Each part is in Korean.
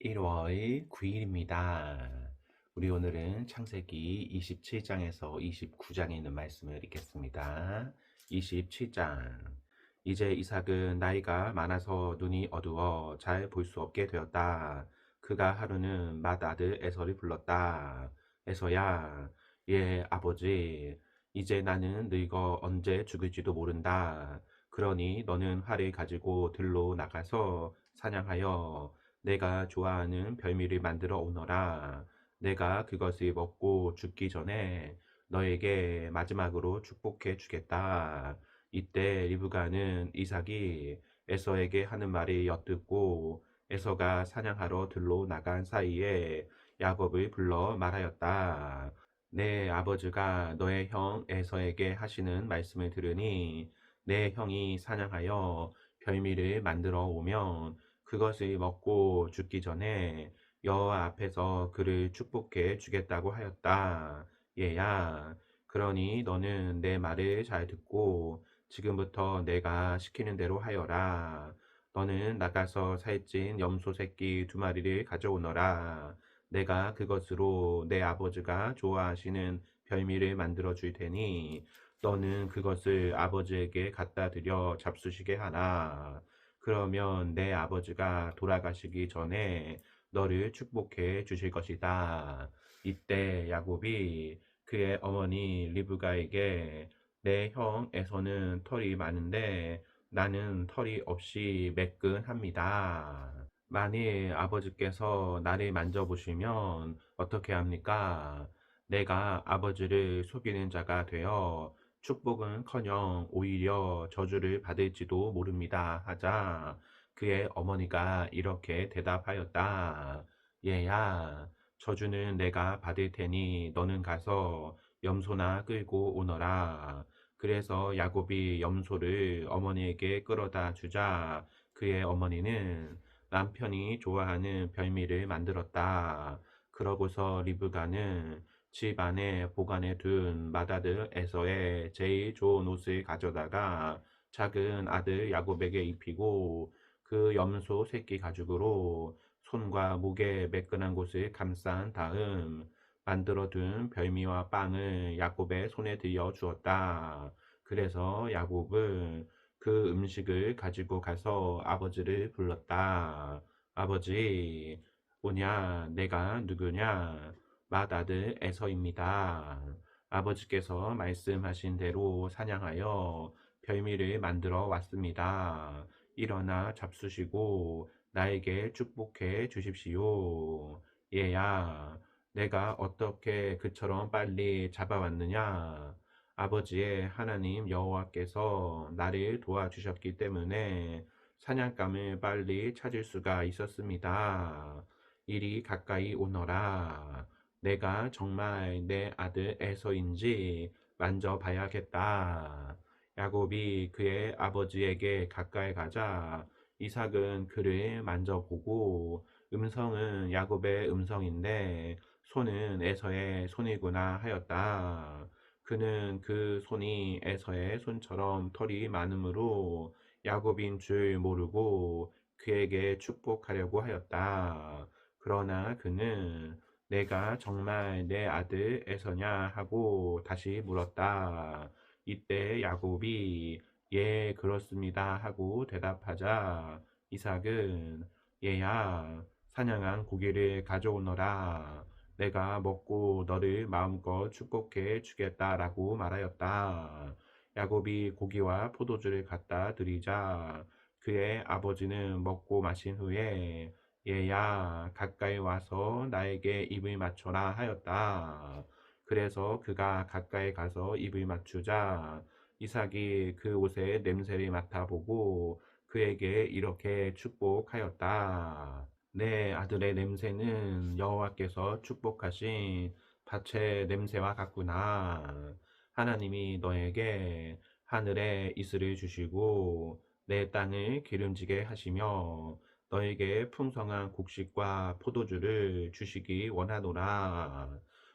1월 9일입니다. 우리 오늘은 창세기 27장에서 29장에 있는 말씀을 읽겠습니다. 27장. 이제 이삭은 나이가 많아서 눈이 어두워 잘 볼 수 없게 되었다. 그가 하루는 맏아들 에서를 불렀다. 에서야, 예, 아버지, 이제 나는 늙어 언제 죽을지도 모른다. 그러니 너는 활을 가지고 들로 나가서 사냥하여 내가 좋아하는 별미를 만들어 오너라. 내가 그것을 먹고 죽기 전에 너에게 마지막으로 축복해 주겠다. 이때 리브가는 이삭이 에서에게 하는 말을 엿듣고 에서가 사냥하러 들로 나간 사이에 야곱을 불러 말하였다. 내 아버지가 너의 형 에서에게 하시는 말씀을 들으니 내 형이 사냥하여 별미를 만들어 오면 그것을 먹고 죽기 전에 여호와 앞에서 그를 축복해 주겠다고 하였다. 얘야, 그러니 너는 내 말을 잘 듣고 지금부터 내가 시키는 대로 하여라. 너는 나가서 살찐 염소 새끼 2마리를 가져오너라. 내가 그것으로 내 아버지가 좋아하시는 별미를 만들어 줄 테니 너는 그것을 아버지에게 갖다 드려 잡수시게 하라. 그러면 내 아버지가 돌아가시기 전에 너를 축복해 주실 것이다. 이때 야곱이 그의 어머니 리브가에게 내 형 에서는 털이 많은데 나는 털이 없이 매끈합니다. 만일 아버지께서 나를 만져보시면 어떻게 합니까? 내가 아버지를 속이는 자가 되어 축복은커녕 오히려 저주를 받을지도 모릅니다. 하자 그의 어머니가 이렇게 대답하였다. 얘야, 저주는 내가 받을 테니 너는 가서 염소나 끌고 오너라. 그래서 야곱이 염소를 어머니에게 끌어다 주자 그의 어머니는 남편이 좋아하는 별미를 만들었다. 그러고서 리브가는 집 안에 보관해 둔 맏아들 에서의 제일 좋은 옷을 가져다가 작은 아들 야곱에게 입히고 그 염소 새끼 가죽으로 손과 목에 매끈한 곳을 감싼 다음 만들어 둔 별미와 빵을 야곱의 손에 들여 주었다. 그래서 야곱은 그 음식을 가지고 가서 아버지를 불렀다. 아버지, 오냐, 내가 누구냐? 맏아들 에서입니다. 아버지께서 말씀하신 대로 사냥하여 별미를 만들어 왔습니다. 일어나 잡수시고 나에게 축복해 주십시오. 얘야, 내가 어떻게 그처럼 빨리 잡아왔느냐? 아버지의 하나님 여호와께서 나를 도와주셨기 때문에 사냥감을 빨리 찾을 수가 있었습니다. 이리 가까이 오너라. 내가 정말 내 아들 에서인지 만져봐야겠다. 야곱이 그의 아버지에게 가까이 가자 이삭은 그를 만져보고 음성은 야곱의 음성인데 손은 에서의 손이구나 하였다. 그는 그 손이 에서의 손처럼 털이 많으므로 야곱인 줄 모르고 그에게 축복하려고 하였다. 그러나 그는 내가 정말 내 아들 에서냐 하고 다시 물었다. 이때 야곱이 예, 그렇습니다 하고 대답하자 이삭은 얘야, 사냥한 고기를 가져오너라. 내가 먹고 너를 마음껏 축복해 주겠다라고 말하였다. 야곱이 고기와 포도주를 갖다 드리자 그의 아버지는 먹고 마신 후에 얘야 가까이 와서 나에게 입을 맞춰라 하였다. 그래서 그가 가까이 가서 입을 맞추자 이삭이 그 옷의 냄새를 맡아보고 그에게 이렇게 축복하였다. 내 아들의 냄새는 여호와께서 축복하신 밭의 냄새와 같구나. 하나님이 너에게 하늘의 이슬을 주시고 내 땅을 기름지게 하시며 너에게 풍성한 곡식과 포도주를 주시기 원하노라.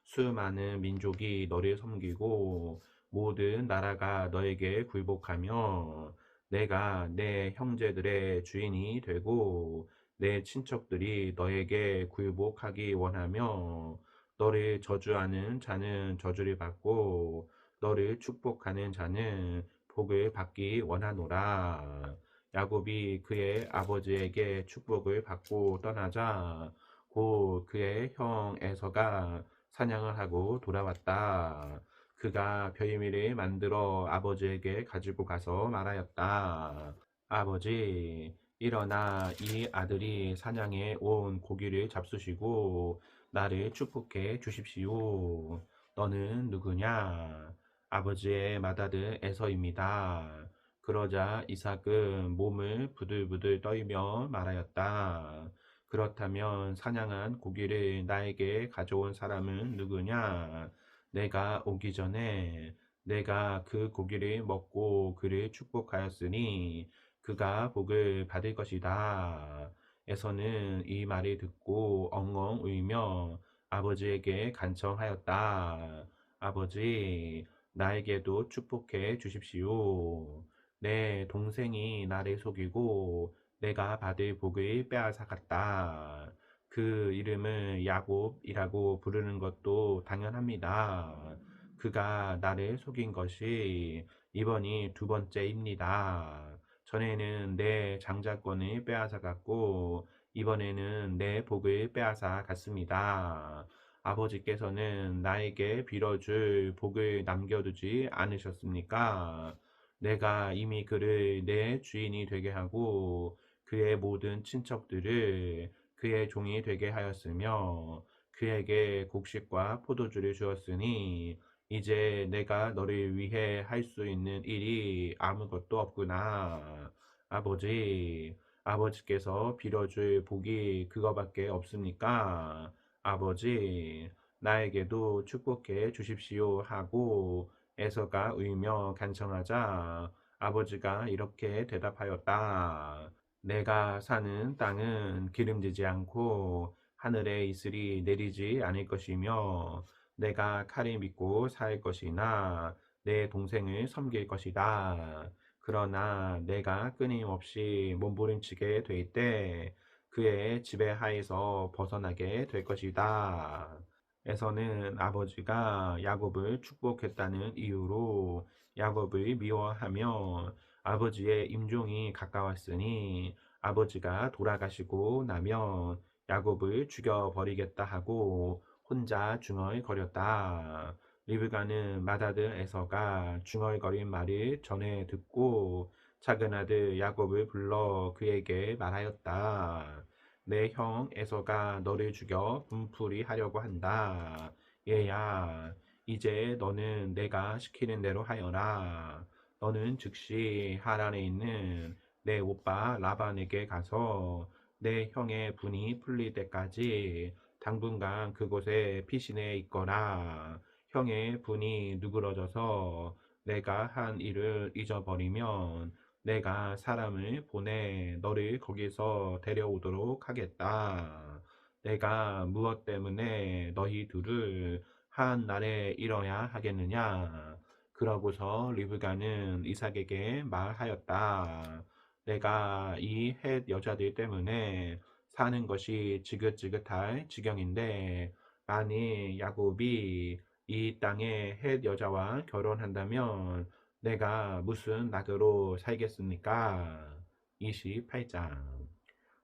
수많은 민족이 너를 섬기고 모든 나라가 너에게 굴복하며 내가 내 형제들의 주인이 되고 내 친척들이 너에게 굴복하기 원하며 너를 저주하는 자는 저주를 받고 너를 축복하는 자는 복을 받기 원하노라. 야곱이 그의 아버지에게 축복을 받고 떠나자 곧 그의 형 에서가 사냥을 하고 돌아왔다. 그가 벼이미를 만들어 아버지에게 가지고 가서 말하였다. 아버지, 일어나 이 아들이 사냥해 온 고기를 잡수시고 나를 축복해 주십시오. 너는 누구냐? 아버지의 맏아들 에서입니다. 그러자 이삭은 몸을 부들부들 떨며 말하였다. 그렇다면 사냥한 고기를 나에게 가져온 사람은 누구냐? 내가 오기 전에 내가 그 고기를 먹고 그를 축복하였으니 그가 복을 받을 것이다. 에서는 이 말을 듣고 엉엉 울며 아버지에게 간청하였다. 아버지, 나에게도 축복해 주십시오. 내 동생이 나를 속이고 내가 받을 복을 빼앗아갔다. 그 이름을 야곱이라고 부르는 것도 당연합니다. 그가 나를 속인 것이 이번이 두 번째입니다. 전에는 내 장자권을 빼앗아 갔고 이번에는 내 복을 빼앗아 갔습니다. 아버지께서는 나에게 빌어줄 복을 남겨두지 않으셨습니까? 내가 이미 그를 내 주인이 되게 하고 그의 모든 친척들을 그의 종이 되게 하였으며 그에게 곡식과 포도주를 주었으니 이제 내가 너를 위해 할 수 있는 일이 아무것도 없구나. 아버지, 아버지께서 빌어줄 복이 그거밖에 없습니까? 아버지, 나에게도 축복해 주십시오 하고 에서가 울며 간청하자 아버지가 이렇게 대답하였다. 내가 사는 땅은 기름지지 않고 하늘의 이슬이 내리지 않을 것이며 내가 칼을 믿고 살 것이나 내 동생을 섬길 것이다. 그러나 내가 끊임없이 몸부림치게 될 때 그의 지배하에서 벗어나게 될 것이다. 에서는 아버지가 야곱을 축복했다는 이유로 야곱을 미워하며 아버지의 임종이 가까웠으니 아버지가 돌아가시고 나면 야곱을 죽여버리겠다 하고 혼자 중얼거렸다. 리브가는 맏아들 에서가 중얼거린 말을 전해 듣고 작은 아들 야곱을 불러 그에게 말하였다. 내 형 에서가 너를 죽여 분풀이 하려고 한다. 얘야, 이제 너는 내가 시키는 대로 하여라. 너는 즉시 하란에 있는 내 오빠 라반에게 가서 내 형의 분이 풀릴 때까지 당분간 그곳에 피신해 있거라. 형의 분이 누그러져서 내가 한 일을 잊어버리면 내가 사람을 보내 너를 거기서 데려오도록 하겠다. 내가 무엇 때문에 너희 둘을 한 날에 잃어야 하겠느냐? 그러고서 리브가는 이삭에게 말하였다. 내가 이 헷 여자들 때문에 사는 것이 지긋지긋할 지경인데 만일 야곱이 이 땅의 헷 여자와 결혼한다면 내가 무슨 낙으로 살겠습니까? 28장.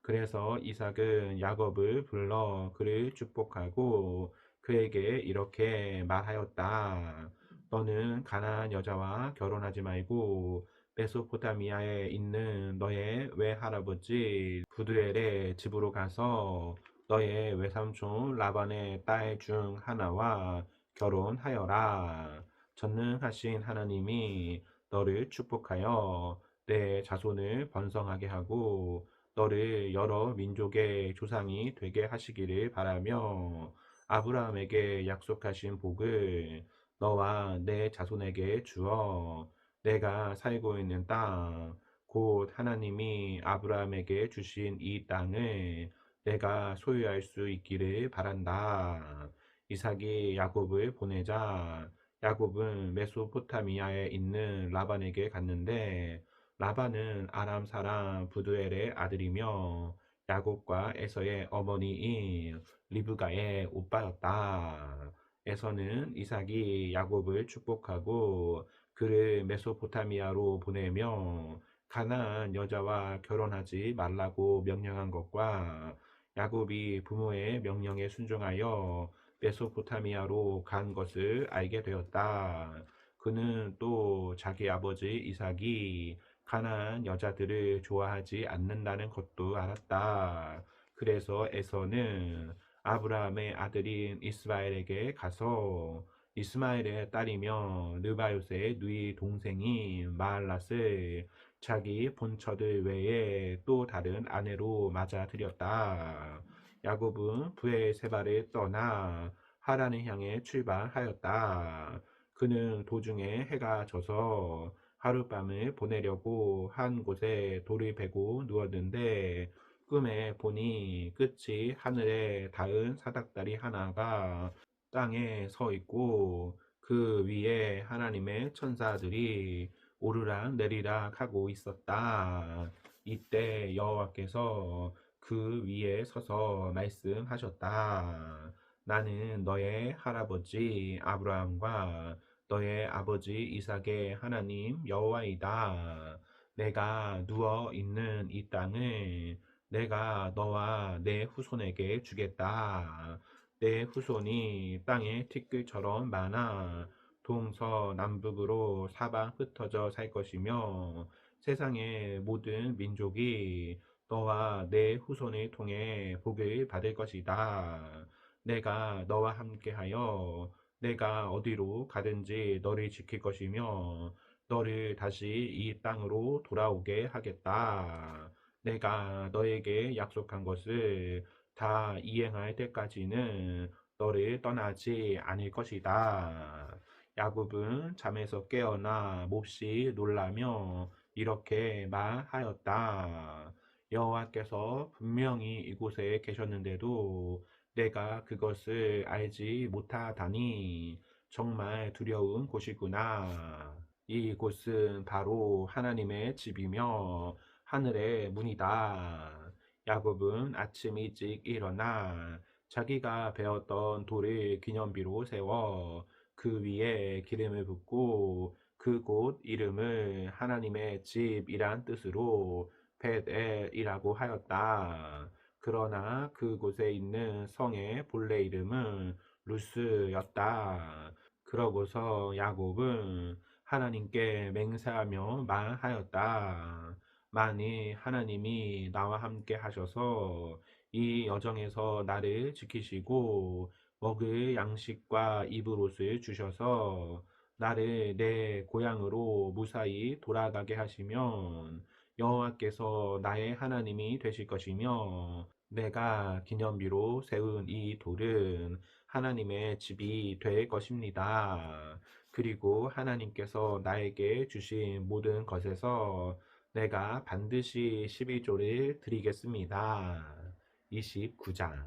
그래서 이삭은 야곱을 불러 그를 축복하고 그에게 이렇게 말하였다. 너는 가나안 여자와 결혼하지 말고 메소포타미아에 있는 너의 외할아버지 부두엘의 집으로 가서 너의 외삼촌 라반의 딸 중 하나와 결혼하여라. 전능하신 하나님이 너를 축복하여 내 자손을 번성하게 하고 너를 여러 민족의 조상이 되게 하시기를 바라며 아브라함에게 약속하신 복을 너와 내 자손에게 주어 내가 살고 있는 땅, 곧 하나님이 아브라함에게 주신 이 땅을 내가 소유할 수 있기를 바란다. 이삭이 야곱을 보내자 야곱은 메소포타미아에 있는 라반에게 갔는데 라반은 아람 사람 부두엘의 아들이며 야곱과 에서의 어머니인 리브가의 오빠였다. 에서는 이삭이 야곱을 축복하고 그를 메소포타미아로 보내며 가나안 여자와 결혼하지 말라고 명령한 것과 야곱이 부모의 명령에 순종하여 메소포타미아로 간 것을 알게 되었다. 그는 또 자기 아버지 이삭이 가나안 여자들을 좋아하지 않는다는 것도 알았다. 그래서 에서는 아브라함의 아들인 이스마엘에게 가서 이스마엘의 딸이며 느바요스의 누이 동생인 마알랏을 자기 본처들 외에 또 다른 아내로 맞아들였다. 야곱은 브엘세바를 떠나 하란을 향해 출발하였다. 그는 도중에 해가 져서 하룻밤을 보내려고 한 곳에 돌을 베고 누웠는데 꿈에 보니 끝이 하늘에 닿은 사닥다리 하나가 땅에 서 있고 그 위에 하나님의 천사들이 오르락 내리락 하고 있었다. 이때 여호와께서 그 위에 서서 말씀하셨다. 나는 너의 할아버지 아브라함과 너의 아버지 이삭의 하나님 여호와이다. 내가 누워 있는 이 땅을 내가 너와 내 후손에게 주겠다. 내 후손이 땅의 티끌처럼 많아 동서남북으로 사방 흩어져 살 것이며 세상의 모든 민족이 너와 내 후손을 통해 복을 받을 것이다. 내가 너와 함께하여 내가 어디로 가든지 너를 지킬 것이며 너를 다시 이 땅으로 돌아오게 하겠다. 내가 너에게 약속한 것을 다 이행할 때까지는 너를 떠나지 않을 것이다. 야곱은 잠에서 깨어나 몹시 놀라며 이렇게 말하였다. 여호와께서 분명히 이곳에 계셨는데도 내가 그것을 알지 못하다니 정말 두려운 곳이구나. 이 곳은 바로 하나님의 집이며 하늘의 문이다. 야곱은 아침 일찍 일어나 자기가 베었던 돌을 기념비로 세워 그 위에 기름을 붓고 그곳 이름을 하나님의 집이란 뜻으로 벳엘이라고 하였다. 그러나 그곳에 있는 성의 본래 이름은 루스였다. 그러고서 야곱은 하나님께 맹세하며 말하였다. 만일 하나님이 나와 함께 하셔서 이 여정에서 나를 지키시고 먹을 양식과 입을 옷을 주셔서 나를 내 고향으로 무사히 돌아가게 하시면 여호와께서 나의 하나님이 되실 것이며 내가 기념비로 세운 이 돌은 하나님의 집이 될 것입니다. 그리고 하나님께서 나에게 주신 모든 것에서 내가 반드시 12조를 드리겠습니다. 29장.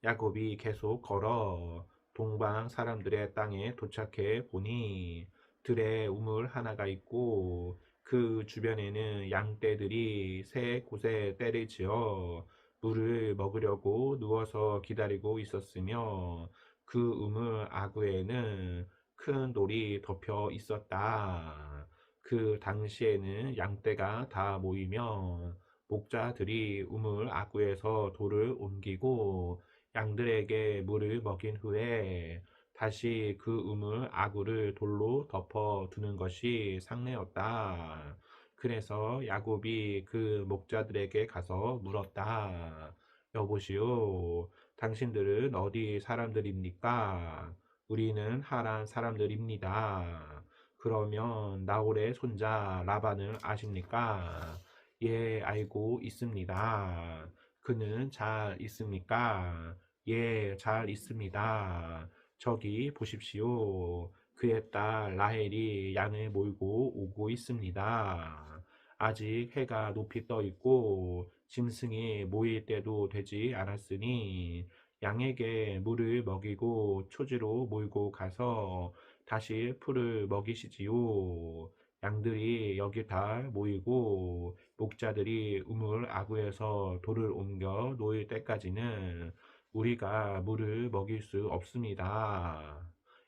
야곱이 계속 걸어 동방 사람들의 땅에 도착해 보니 들에 우물 하나가 있고 그 주변에는 양떼들이 새 곳에 떼를 지어 물을 먹으려고 누워서 기다리고 있었으며 그 우물 아구에는 큰 돌이 덮여 있었다. 그 당시에는 양떼가 다 모이며 목자들이 우물 아구에서 돌을 옮기고 양들에게 물을 먹인 후에 다시 그 우물 아구를 돌로 덮어 두는 것이 상례였다. 그래서 야곱이 그 목자들에게 가서 물었다. 여보시오, 당신들은 어디 사람들입니까? 우리는 하란 사람들입니다. 그러면 나홀의 손자 라반을 아십니까? 예, 알고 있습니다. 그는 잘 있습니까? 예, 잘 있습니다. 저기 보십시오. 그의 딸 라헬이 양을 몰고 오고 있습니다. 아직 해가 높이 떠 있고 짐승이 모일 때도 되지 않았으니 양에게 물을 먹이고 초지로 몰고 가서 다시 풀을 먹이시지요. 양들이 여기 다 모이고 목자들이 우물 아구에서 돌을 옮겨 놓을 때까지는 우리가 물을 먹일 수 없습니다.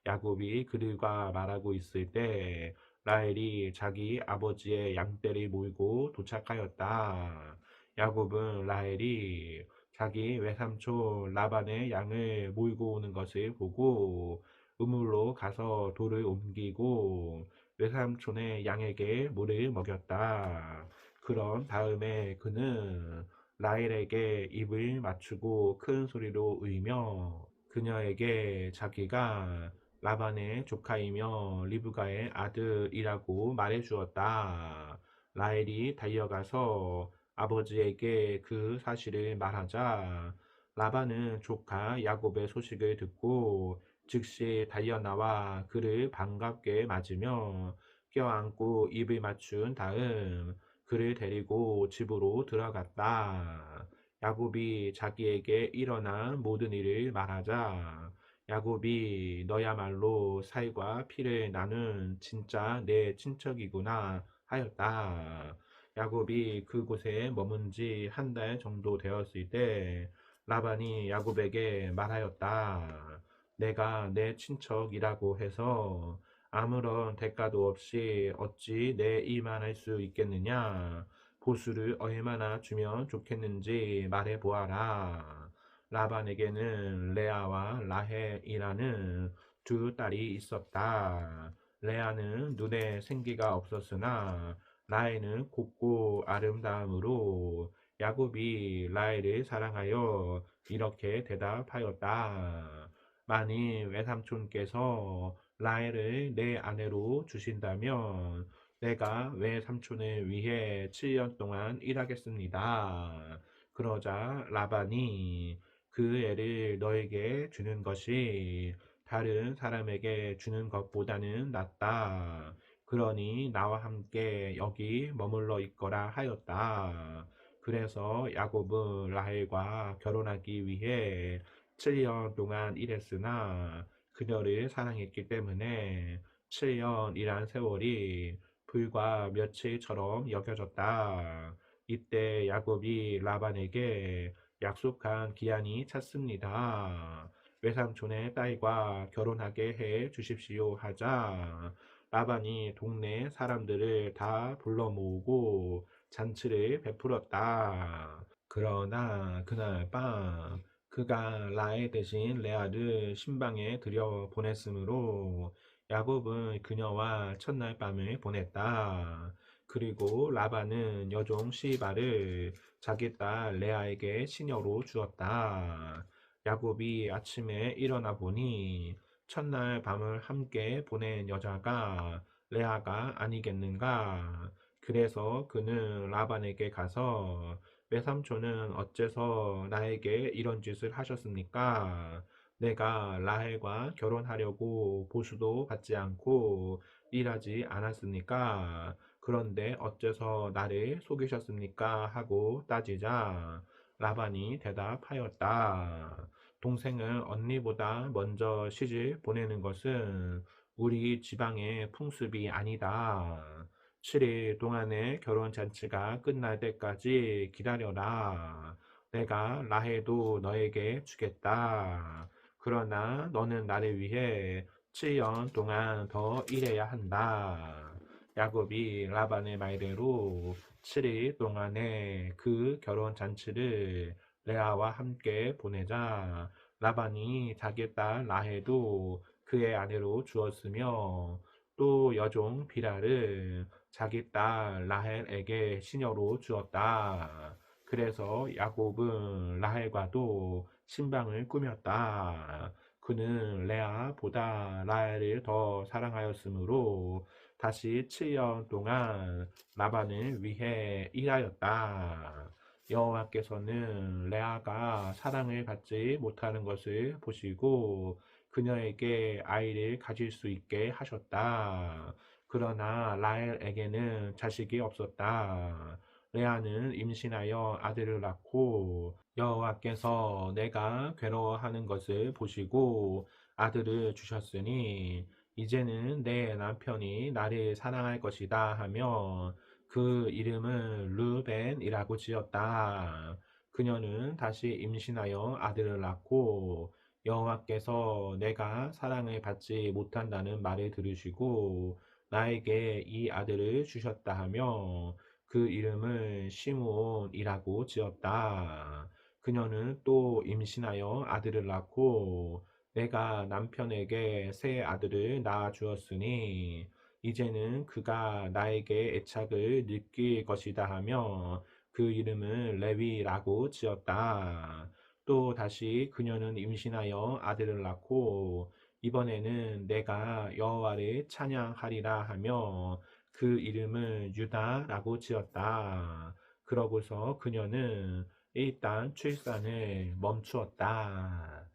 야곱이 그들과 말하고 있을 때 라헬이 자기 아버지의 양떼를 몰고 도착하였다. 야곱은 라헬이 자기 외삼촌 라반의 양을 몰고 오는 것을 보고 우물로 가서 돌을 옮기고 외삼촌의 양에게 물을 먹였다. 그런 다음에 그는 라헬에게 입을 맞추고 큰 소리로 울며 그녀에게 자기가 라반의 조카이며 리브가의 아들이라고 말해 주었다. 라헬이 달려가서 아버지에게 그 사실을 말하자 라반은 조카 야곱의 소식을 듣고 즉시 달려나와 그를 반갑게 맞으며 껴안고 입을 맞춘 다음 그를 데리고 집으로 들어갔다. 야곱이 자기에게 일어난 모든 일을 말하자 야곱이 너야말로 살과 피를 나눈 진짜 내 친척이구나 하였다. 야곱이 그곳에 머문 지 한 달 정도 되었을 때 라반이 야곱에게 말하였다. 내가 내 친척이라고 해서 아무런 대가도 없이 어찌 내 일만 할 수 있겠느냐? 보수를 얼마나 주면 좋겠는지 말해 보아라. 라반에게는 레아와 라헬이라는 두 딸이 있었다. 레아는 눈에 생기가 없었으나 라헬은 곱고 아름다움으로 야곱이 라헬을 사랑하여 이렇게 대답하였다. 만일 외삼촌께서 라헬을 내 아내로 주신다면 내가 외삼촌을 위해 7년 동안 일하겠습니다. 그러자 라반이 그 애를 너에게 주는 것이 다른 사람에게 주는 것보다는 낫다. 그러니 나와 함께 여기 머물러 있거라 하였다. 그래서 야곱은 라헬과 결혼하기 위해 7년 동안 일했으나 그녀를 사랑했기 때문에 7년이란 세월이 불과 며칠처럼 여겨졌다. 이때 야곱이 라반에게 약속한 기한이 찼습니다. 외삼촌의 딸과 결혼하게 해 주십시오 하자 라반이 동네 사람들을 다 불러 모으고 잔치를 베풀었다. 그러나 그날 밤 그가 라헬 대신 레아를 신방에 들여 보냈으므로 야곱은 그녀와 첫날 밤을 보냈다. 그리고 라반은 여종 시바를 자기 딸 레아에게 시녀로 주었다. 야곱이 아침에 일어나 보니 첫날 밤을 함께 보낸 여자가 레아가 아니겠는가? 그래서 그는 라반에게 가서 외삼촌은 어째서 나에게 이런 짓을 하셨습니까? 내가 라헬과 결혼하려고 보수도 받지 않고 일하지 않았습니까? 그런데 어째서 나를 속이셨습니까? 하고 따지자 라반이 대답하였다. 동생을 언니보다 먼저 시집 보내는 것은 우리 지방의 풍습이 아니다. 7일 동안의 결혼 잔치가 끝날 때까지 기다려라. 내가 라헬도 너에게 주겠다. 그러나 너는 나를 위해 7년 동안 더 일해야 한다. 야곱이 라반의 말대로 7일 동안의 그 결혼 잔치를 레아와 함께 보내자 라반이 자기 딸 라헬도 그의 아내로 주었으며 또 여종 비라를 자기 딸 라헬에게 시녀로 주었다. 그래서 야곱은 라헬과도 신방을 꾸몄다. 그는 레아보다 라헬을 더 사랑하였으므로 다시 7년 동안 라반을 위해 일하였다. 여호와께서는 레아가 사랑을 받지 못하는 것을 보시고 그녀에게 아이를 가질 수 있게 하셨다. 그러나 라헬에게는 자식이 없었다. 레아는 임신하여 아들을 낳고 여호와께서 내가 괴로워하는 것을 보시고 아들을 주셨으니 이제는 내 남편이 나를 사랑할 것이다 하며 그 이름을 르벤이라고 지었다. 그녀는 다시 임신하여 아들을 낳고 여호와께서 내가 사랑을 받지 못한다는 말을 들으시고 나에게 이 아들을 주셨다 하며 그 이름을 시므온이라고 지었다. 그녀는 또 임신하여 아들을 낳고 내가 남편에게 새 아들을 낳아 주었으니 이제는 그가 나에게 애착을 느낄 것이다 하며 그 이름을 레위라고 지었다. 또 다시 그녀는 임신하여 아들을 낳고 이번에는 내가 여호와를 찬양하리라 하며 그 이름을 유다라고 지었다. 그러고서 그녀는 일단 출산을 멈추었다.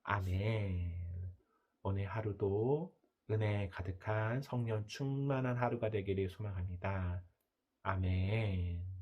아멘. 오늘 하루도 은혜 가득한 성령 충만한 하루가 되기를 소망합니다. 아멘.